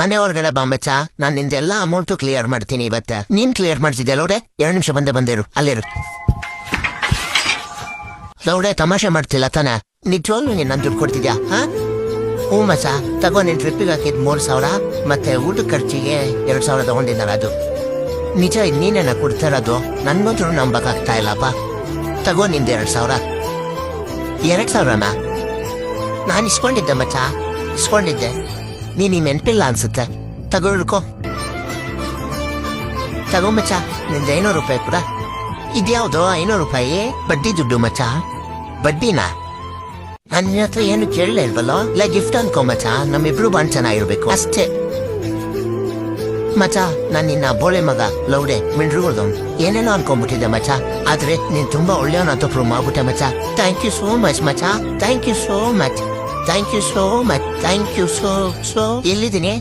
ಮನೆ ಹೊರಗಡೆ ಬಾಂಬಚ್ಚ, ನಾನ್ ನಿಂದೆಲ್ಲ amount clear ಮಾಡ್ತೀನಿ ಇವತ್ತ. ನೀನ್ ಕ್ಲಿಯರ್ ಮಾಡ್ತಿದ್ದೆ ಲೌಡೆ, 2 ನಿಮಿಷ ಬಂದಿರು ಅಲ್ಲಿರು. ಲೌಡೆ ತಮಾಷೆ ಮಾಡ್ತಿಲ್ಲ ತಾನ? ನಿಜವಾಗ್ಲೂ ನೀನ್ ನನ್ ದುಡ್ಡು ಕೊಡ್ತಿದ್ಯಾ? ಹ್ಞೂ ಮಚ್ಚ, ತಗೋ ನಿನ್ ಟ್ರಿಪ್ಪಿಗೆ ಹಾಕಿದ್ 3,000 ಮತ್ತೆ ಊಟ ಖರ್ಚಿಗೆ 2,000 ತಗೊಂಡಿದ್ದಾರ. ಅದು ನಿಜ, ನೀನೇನ ಕೊಡ್ತಿರೋದು? ನನ್ಗಂತೂ ನಂಬಕ್ಕಾಗ್ತಾ ಇಲ್ಲಪ್ಪ. ತಗೋ ನಿಂದ 2,000. 2,000ನಾ? ನಾನು ಇಸ್ಕೊಂಡಿದ್ದೆ ಮಚ್ಚ, ಇಸ್ಕೊಂಡಿದ್ದೆ. ನೀನ್ ನೆನ್ಪಿಲ್ಲ ಅನ್ಸುತ್ತೆ. ತಗೋ ಹಿಡ್ಕೋ. ತಗೋ ಮಚ್ಚ, ನಿಂದ 500 ರೂಪಾಯಿ ಕೂಡ. ಇದ್ಯಾವ್ದು 500 ರೂಪಾಯಿ? ಬಡ್ಡಿ ದುಡ್ಡು ಮಚ್ಚ. ಬಡ್ಡಿನಾ? ನನ್ನ ಹತ್ರ ಏನು ಕೇಳಲೇ ಇಲ್ವಲ್ಲ? ಇಲ್ಲ ಗಿಫ್ಟ್ ಅನ್ಕೊ ಮಚ್ಚ, ನಮ್ಮಿಬ್ರು ಬಾಂಡ್ ಚೆನ್ನಾಗಿರ್ಬೇಕು ಅಷ್ಟೇ. ಮಚ್ಚ, ನಾನ್ ನಿನ್ನ ಬೋಳೆ ಮಗ ಲೌಡೆ ಮಿಂಡ್ರುಗಳ್ದವ್ ಏನೇನೋ ಅನ್ಕೊಂಡ್ಬಿಟ್ಟಿದ್ದೆ ಮಚ್ಚ. ಆದ್ರೆ ನೀನ್ ತುಂಬಾ ಒಳ್ಳೆಯವನಂತ ಪ್ರೂವ್ ಮಾಡ್ಬಿಟ್ಟೆ ಮಚ್ಚ. ಥ್ಯಾಂಕ್ ಯು ಸೋ ಮಚ್ ಮಚ್ಚ. Thank you so much. Thank you so much. Thank you so. ಎಲ್ಲಿದ್ದೀನಿ?